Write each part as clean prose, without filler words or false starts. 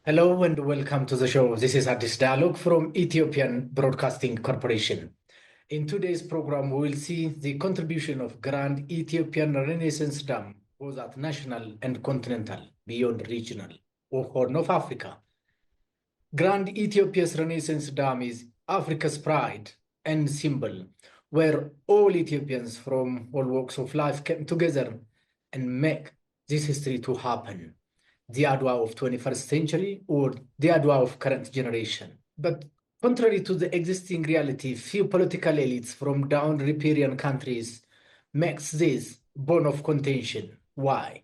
Hello and welcome to the show. This is Addis Dialogue from Ethiopian Broadcasting Corporation. In today's program, we will see the contribution of Grand Ethiopian Renaissance Dam, both at national and continental, beyond regional, or Horn of Africa. Grand Ethiopia's Renaissance Dam is Africa's pride and symbol, where all Ethiopians from all walks of life came together and make this history to happen. The Adwa of 21st century or the Adwa of current generation. But contrary to the existing reality, few political elites from down riparian countries makes this bone of contention. Why?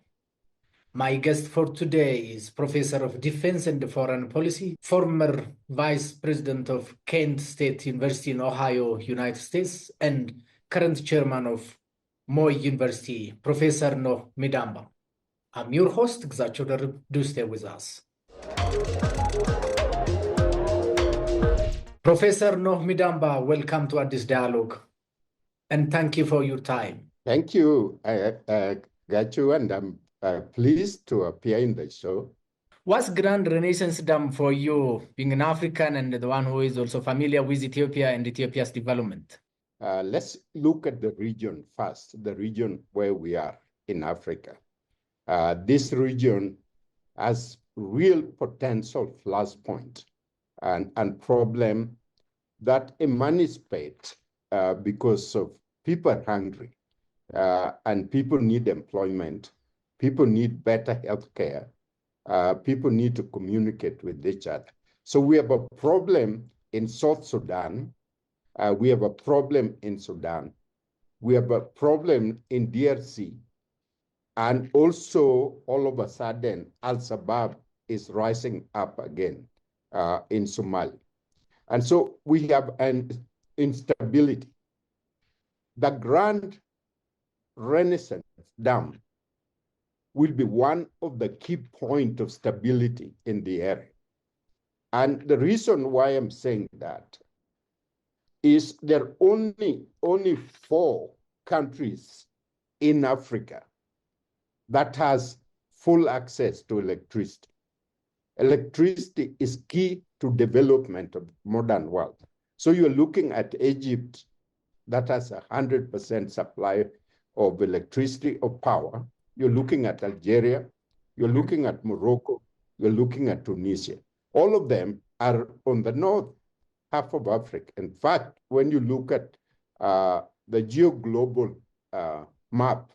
My guest for today is Professor of Defense and Foreign Policy, former Vice President of Kent State University in Ohio, United States, and current Chairman of Moi University, Professor No Midamba. I'm your host, Gzachodar. Do stay with us. Professor Noh Midamba, welcome to Addis Dialogue, and thank you for your time. Thank you, Gachu, and I'm pleased to appear in the show. What's Grand Renaissance Dam for you, being an African and the one who is also familiar with Ethiopia and Ethiopia's development? Let's look at the region first, the region where we are in Africa. This region has real potential flashpoint and problem that emancipate because of people are hungry and people need employment, people need better healthcare, people need to communicate with each other. So we have a problem in South Sudan, we have a problem in Sudan, we have a problem in DRC, and also, all of a sudden, Al-Shabaab is rising up again in Somalia. And so we have an instability. The Grand Renaissance Dam will be one of the key points of stability in the area. And the reason why I'm saying that is there are only 4 countries in Africa that has full access to electricity. Electricity is key to development of modern world. So you're looking at Egypt that has 100% supply of electricity or power. You're looking at Algeria, you're looking at Morocco, you're looking at Tunisia. All of them are on the north half of Africa. In fact, when you look at the geo-global map,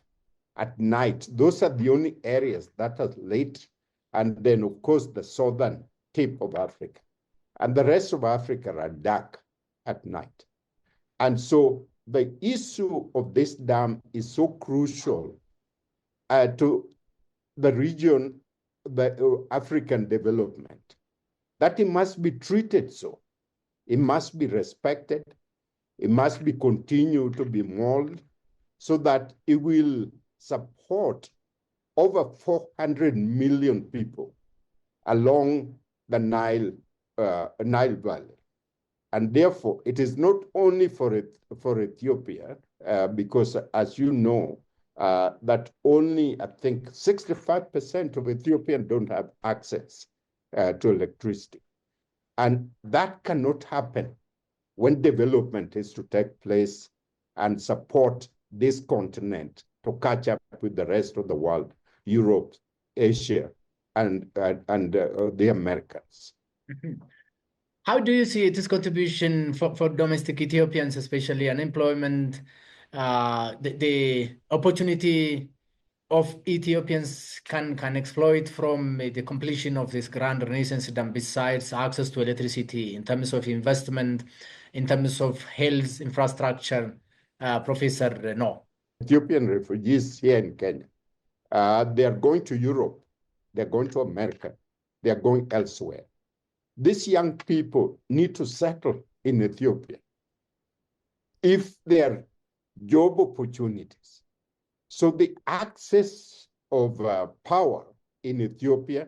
at night, those are the only areas that are late, and then of course the southern tip of Africa. And the rest of Africa are dark at night. And so the issue of this dam is so crucial to the region, the African development, that it must be treated so. It must be respected. It must be continued to be molded so that it will support over 400 million people along the Nile Valley. And therefore, it is not only for Ethiopia, because as you know, that only, I think, 65% of Ethiopians don't have access to electricity. And that cannot happen when development is to take place and support this continent to catch up with the rest of the world, Europe, Asia, and the Americas. Mm-hmm. How do you see its contribution for domestic Ethiopians, especially unemployment, the opportunity of Ethiopians can exploit from the completion of this Grand Renaissance Dam, besides access to electricity, in terms of investment, in terms of health infrastructure, Professor No? Ethiopian refugees here in Kenya, they are going to Europe, they're going to America, they're going elsewhere. These young people need to settle in Ethiopia if there are job opportunities. So the access of power in Ethiopia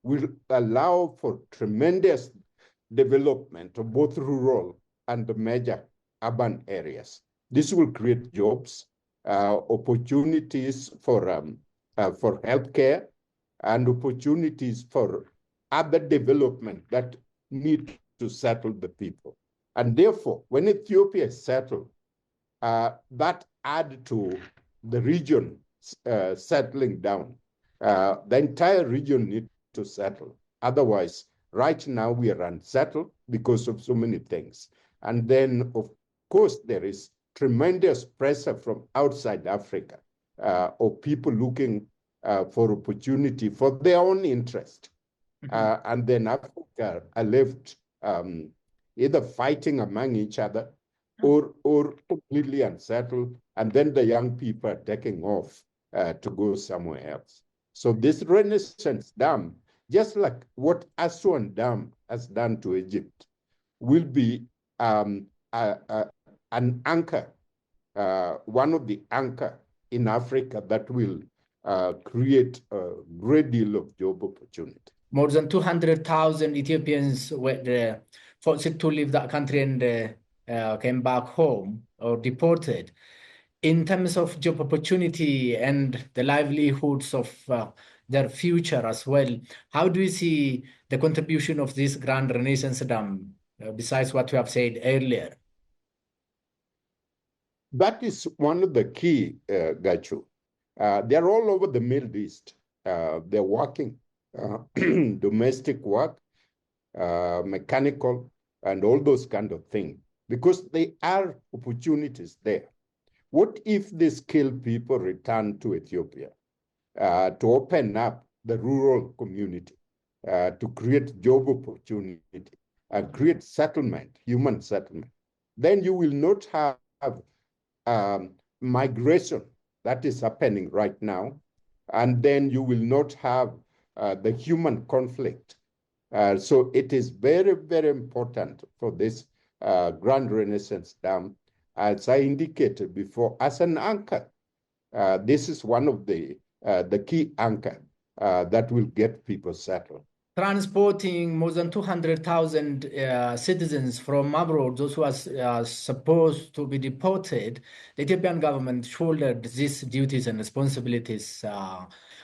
will allow for tremendous development of both rural and the major urban areas. This will create jobs, opportunities for healthcare, and opportunities for other development that need to settle the people. And therefore, when Ethiopia is settled, that add to the region settling down. The entire region needs to settle. Otherwise, right now we are unsettled because of so many things. And then, of course, there is tremendous pressure from outside Africa of people looking for opportunity for their own interest. And then Africa are left either fighting among each other or completely unsettled, and then the young people are taking off to go somewhere else. So this Renaissance Dam, just like what Aswan Dam has done to Egypt, will be an anchor, one of the anchor in Africa that will create a great deal of job opportunity. More than 200,000 Ethiopians were forced to leave that country and came back home or deported. In terms of job opportunity and the livelihoods of their future as well, how do you see the contribution of this Grand Renaissance Dam, besides what you have said earlier? That is one of the key, Gachu. They're all over the Middle East. They're working domestic work, mechanical, and all those kind of things, because there are opportunities there. What if the skilled people return to Ethiopia to open up the rural community, to create job opportunity, and create settlement, human settlement? Then you will not have migration that is happening right now, and then you will not have the human conflict. So it is very, very important for this Grand Renaissance Dam, as I indicated before, as an anchor. This is one of the key anchor that will get people settled. Transporting more than 200,000 citizens from abroad, those who are supposed to be deported, the Ethiopian government shouldered these duties and responsibilities.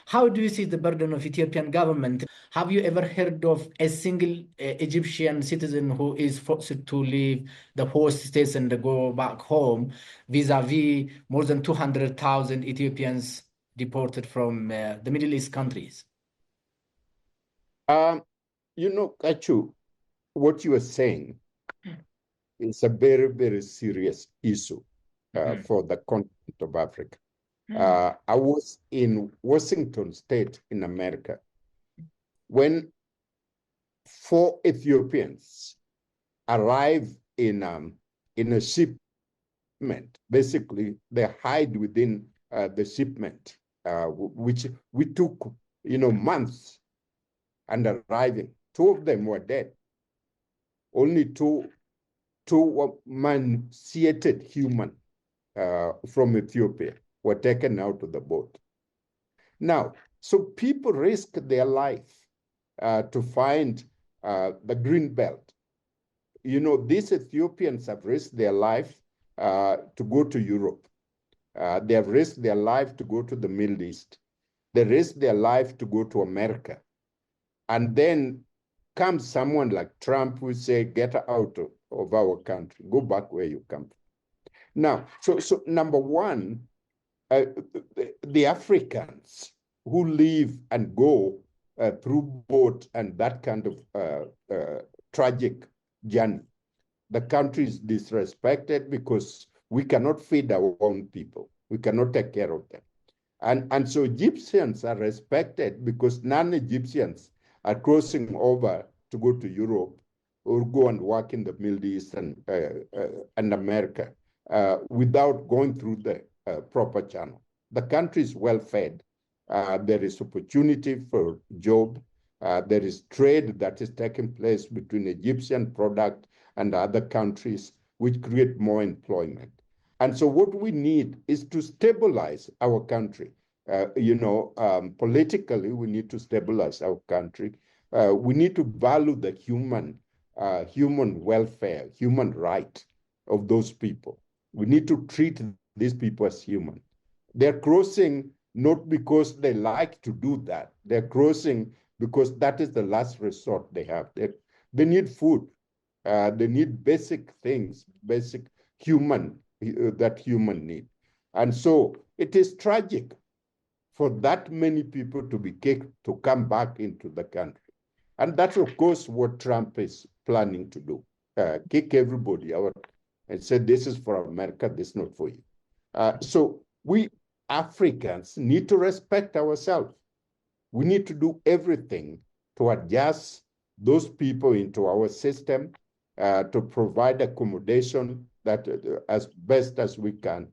How do you see the burden of Ethiopian government? Have you ever heard of a single Egyptian citizen who is forced to leave the host states and go back home, vis-a-vis more than 200,000 Ethiopians deported from the Middle East countries? You know, Kachu, what you are saying is a very, very serious issue for the continent of Africa. I was in Washington State in America when 4 Ethiopians arrived in a shipment. Basically, they hide within the shipment, which we took, months and arriving. 2 of them were dead. Only two emaciated human from Ethiopia were taken out of the boat. Now, so people risk their life to find the green belt. These Ethiopians have risked their life to go to Europe. They have risked their life to go to the Middle East. They risked their life to go to America. And then comes someone like Trump who say, get out of our country, go back where you come from. Now, so number one, the Africans who live and go through boat and that kind of tragic journey, the country is disrespected because we cannot feed our own people. We cannot take care of them. And so Egyptians are respected because non-Egyptians are crossing over to go to Europe or go and work in the Middle East and America without going through the proper channel. The country is well fed. There is opportunity for job. There is trade that is taking place between Egyptian product and other countries, which create more employment. And so what we need is to stabilize our country. Politically, we need to stabilize our country. We need to value the human welfare, human right of those people. We need to treat these people as human. They're crossing not because they like to do that. They're crossing because that is the last resort they have. They need food. They need basic things, basic human, that human need. And so it is tragic for that many people to be kicked, to come back into the country. And that's, of course, what Trump is planning to do. Kick everybody out and say, this is for America, this is not for you. So we Africans need to respect ourselves. We need to do everything to adjust those people into our system, to provide accommodation that as best as we can,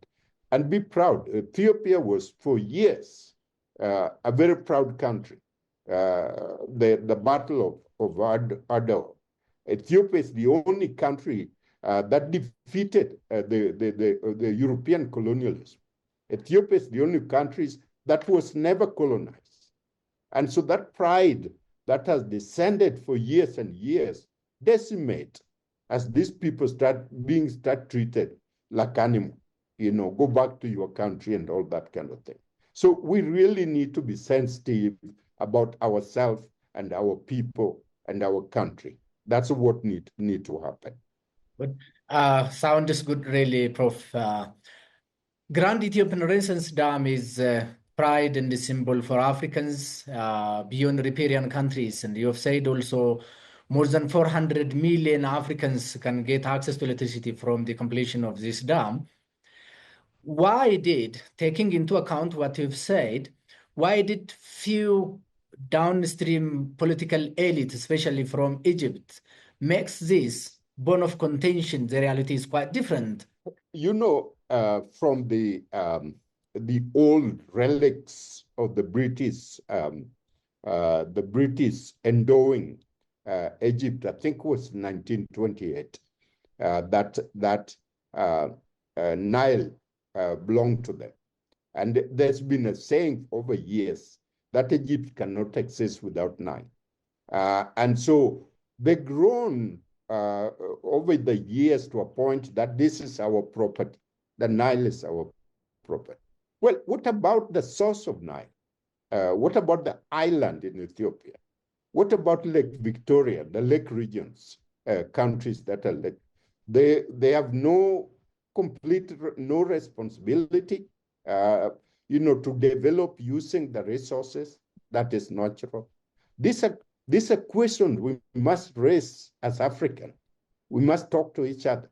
and be proud. Ethiopia was for years a very proud country. The Battle of Addis. Ethiopia is the only country that defeated the European colonialism. Ethiopia is the only country that was never colonized. And so that pride that has descended for years and years decimate as these people start treated like animals, go back to your country and all that kind of thing. So we really need to be sensitive about ourselves and our people and our country. That's what need to happen. But sound is good, really, Prof. Grand Ethiopian Renaissance Dam is pride and a symbol for Africans beyond riparian countries. And you have said also more than 400 million Africans can get access to electricity from the completion of this dam. Why did, taking into account what you've said, why did few downstream political elites, especially from Egypt, makes this bone of contention? The reality is quite different. From the old relics of the British endowing Egypt, I think it was 1928, that Nile belonged to them. And there's been a saying over years that Egypt cannot exist without Nile. And so they've grown over the years to a point that this is our property. The Nile is our property. Well, what about the source of Nile? What about the island in Ethiopia? What about Lake Victoria, the lake regions, countries that are lake? They have no responsibility, to develop using the resources that is natural. This is a question we must raise as African. We must talk to each other.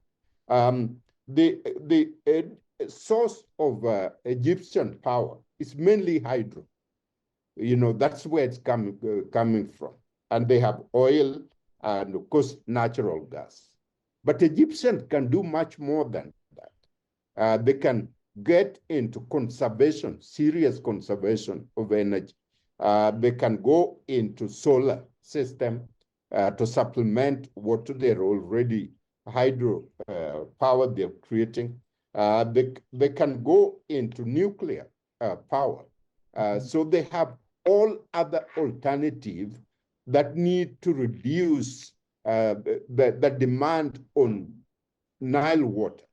The source of Egyptian power is mainly hydro. That's where it's coming from. And they have oil and, of course, natural gas. But Egyptians can do much more than that. They can get into conservation, serious conservation of energy. They can go into solar system to supplement what they're already hydro power they're creating. They can go into nuclear power. So they have all other alternatives that need to reduce the demand on Nile water,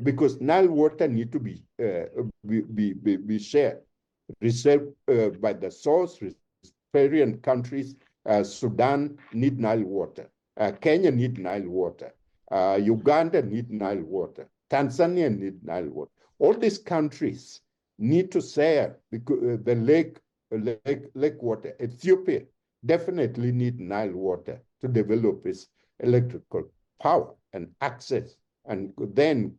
because Nile water need to be shared, reserved by the source. Riparian countries, Sudan need Nile water, Kenya need Nile water, Uganda need Nile water, Tanzania need Nile water. All these countries need to share the lake water. Ethiopia definitely need Nile water to develop its electrical power and access, and then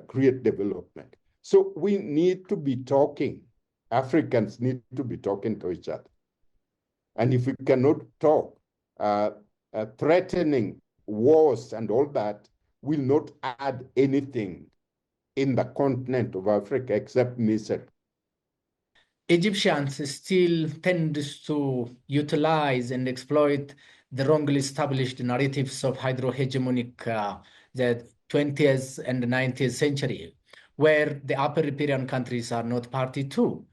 create development. So we need to be talking. Africans need to be talking to each other. And if we cannot talk, threatening wars and all that will not add anything in the continent of Africa except misery. Egyptians still tend to utilize and exploit the wrongly established narratives of hydro-hegemonic the 20th and 19th century, where the upper riparian countries are not party to.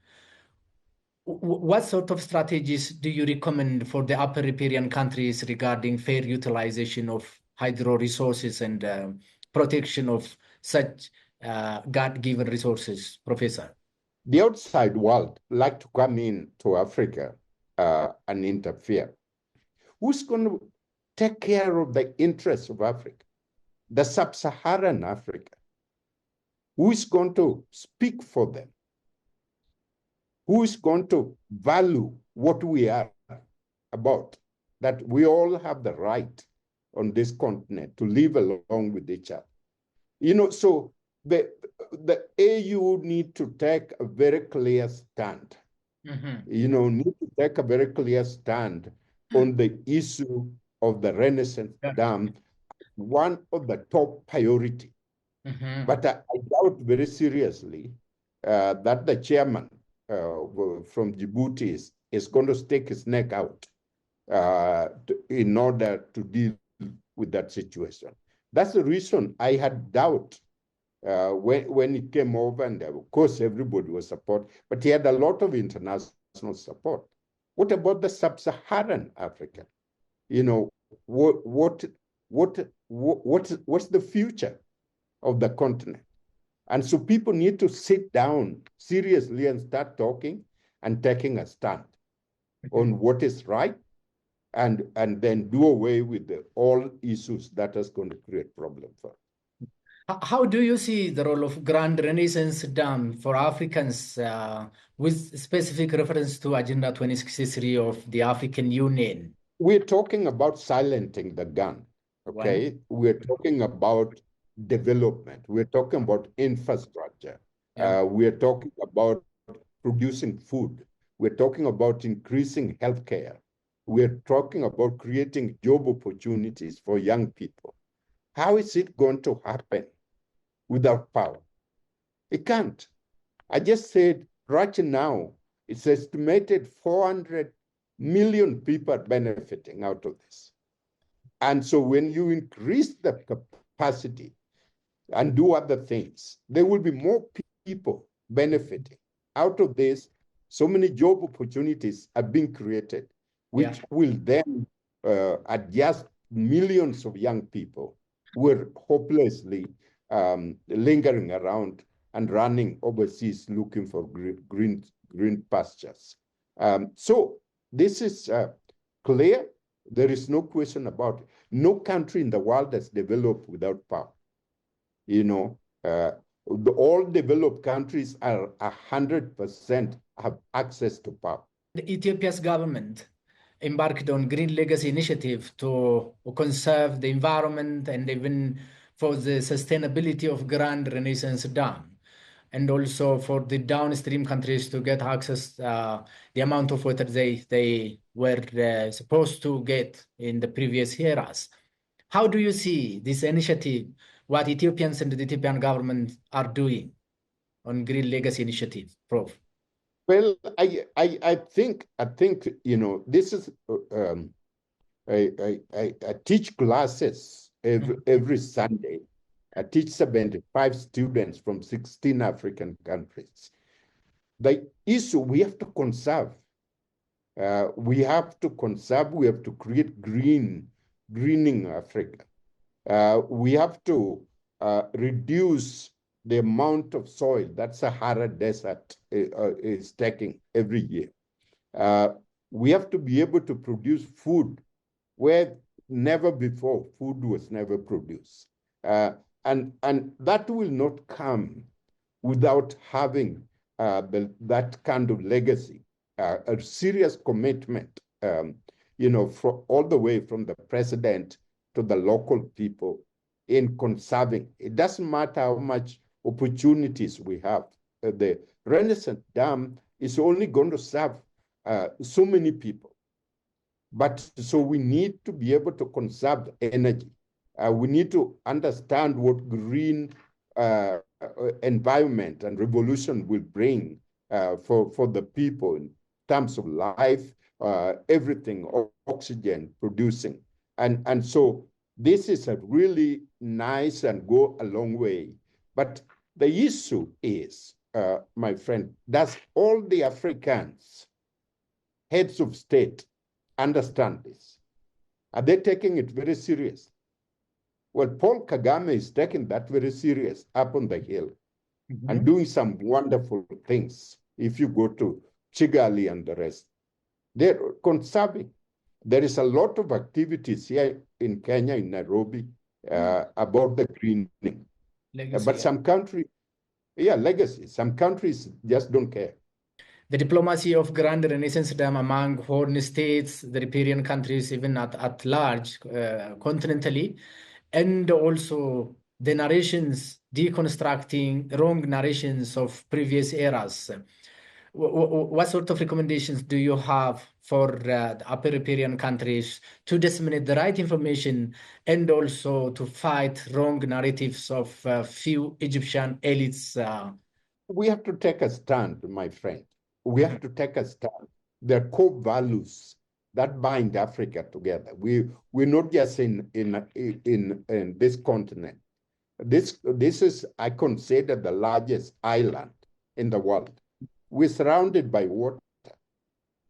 What sort of strategies do you recommend for the upper riparian countries regarding fair utilization of hydro resources and protection of such God-given resources, Professor? The outside world like to come in to Africa and interfere. Who's going to take care of the interests of Africa, the sub-Saharan Africa? Who is going to speak for them? Who is going to value what we are about? That we all have the right on this continent to live along with each other. You know, so the AU need to take a very clear stand. You know, need to take a very clear stand on the issue of the Renaissance Dam, one of the top priority. But I doubt very seriously that the chairman from Djibouti is going to stick his neck out in order to deal with that situation. That's the reason I had doubt when it came over, and of course everybody was support, but he had a lot of international support. What about the sub-Saharan Africa? You know, what's the future of the continent? And so people need to sit down seriously and start talking and taking a stand on what is right, and then do away with all issues that is going to create problem for us. How do you see the role of Grand Renaissance Dam for Africans with specific reference to Agenda 2063 of the African Union? We're talking about silencing the gun, okay? We're talking about development. We're talking about infrastructure. We're talking about producing food. We're talking about increasing healthcare. We're talking about creating job opportunities for young people. How is it going to happen without power? It can't. I just said right now, it's estimated 400 million people are benefiting out of this. And so when you increase the capacity and do other things, there will be more people benefiting out of this. So many job opportunities are being created, which will then adjust millions of young people who are hopelessly lingering around and running overseas looking for green pastures. So this is clear. There is no question about it. No country in the world has developed without power. You know, all developed countries are 100% have access to power. The Ethiopia's government embarked on Green Legacy Initiative to conserve the environment and even for the sustainability of Grand Renaissance Dam, and also for the downstream countries to get access the amount of water they were supposed to get in the previous eras. How do you see this initiative, what Ethiopians and the Ethiopian government are doing on Green Legacy Initiative, Prof? Well, I think you know, this is I teach classes every Sunday. I teach 75 students from 16 African countries. The issue, we have to conserve. We have to conserve. We have to create greening Africa. We have to reduce the amount of soil that Sahara Desert is taking every year. We have to be able to produce food where never before food was never produced. And that will not come without having that kind of legacy, a serious commitment, you know, all the way from the president to the local people in conserving. It doesn't matter how much opportunities we have. The Renaissance Dam is only going to serve so many people. But so we need to be able to conserve energy. We need to understand what green environment and revolution will bring for the people in terms of life, everything, oxygen producing. And so this is a really nice and go a long way. But the issue is, my friend, does all the Africans, heads of state, understand this? Are they taking it very serious? Well, Paul Kagame is taking that very serious up on the hill and doing some wonderful things. If you go to Kigali and the rest, They're conserving. There is a lot of activities here in Kenya, in Nairobi, about the greening. Legacy, but some countries, legacy. Some countries just don't care. The diplomacy of Grand Renaissance Dam among Horn states, the riparian countries, even at large, continentally, and also the narrations, deconstructing wrong narrations of previous eras. What sort of recommendations do you have for the upper riparian countries to disseminate the right information and also to fight wrong narratives of few Egyptian elites? We have to take a stand, my friend. We have to take a stand. There are core values that bind Africa together. We're not just in this continent. This is, I consider, the largest island in the world. We're surrounded by water,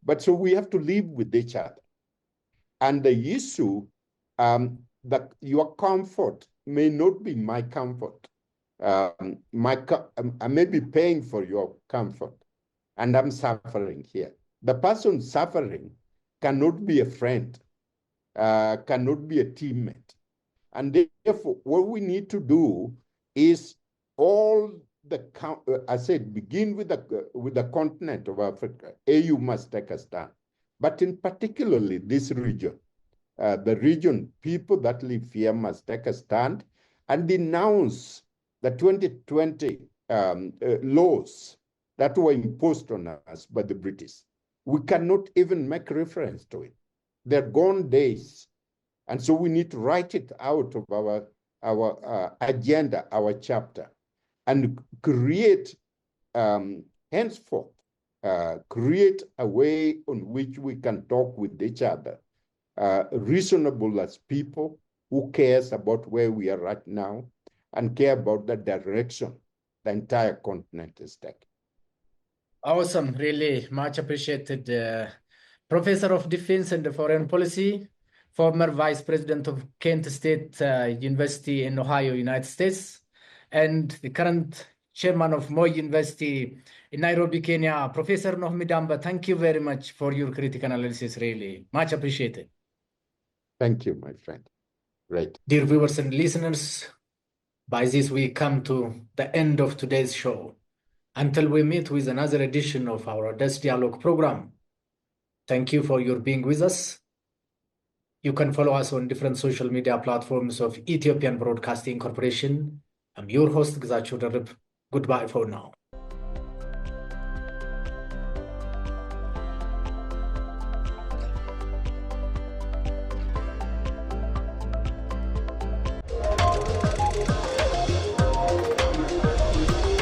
but so we have to live with each other. And the issue that your comfort may not be my comfort. I may be paying for your comfort, and I'm suffering here. The person suffering cannot be a friend, cannot be a teammate. And therefore, what we need to do is I said, begin with the continent of Africa. AU must take a stand. But in particularly this region, the region, people that live here must take a stand and denounce the 2020 laws that were imposed on us by the British. We cannot even make reference to it. They're gone days. And so we need to write it out of our agenda, our chapter, and create, henceforth, create a way on which we can talk with each other, reasonable as people who cares about where we are right now and care about the direction the entire continent is taking. Awesome, really much appreciated. Professor of Defense and Foreign Policy, former Vice President of Kent State University in Ohio, United States, and the current Chairman of Moi University in Nairobi, Kenya, Professor Midamba. Thank you very much for your critical analysis, really. Much appreciated. Thank you, my friend. Great. Dear viewers and listeners, by this we come to the end of today's show. Until we meet with another edition of our Addis Dialogue program, thank you for your being with us. You can follow us on different social media platforms of Ethiopian Broadcasting Corporation. I'm your host, Gzacho Darib. Goodbye for now.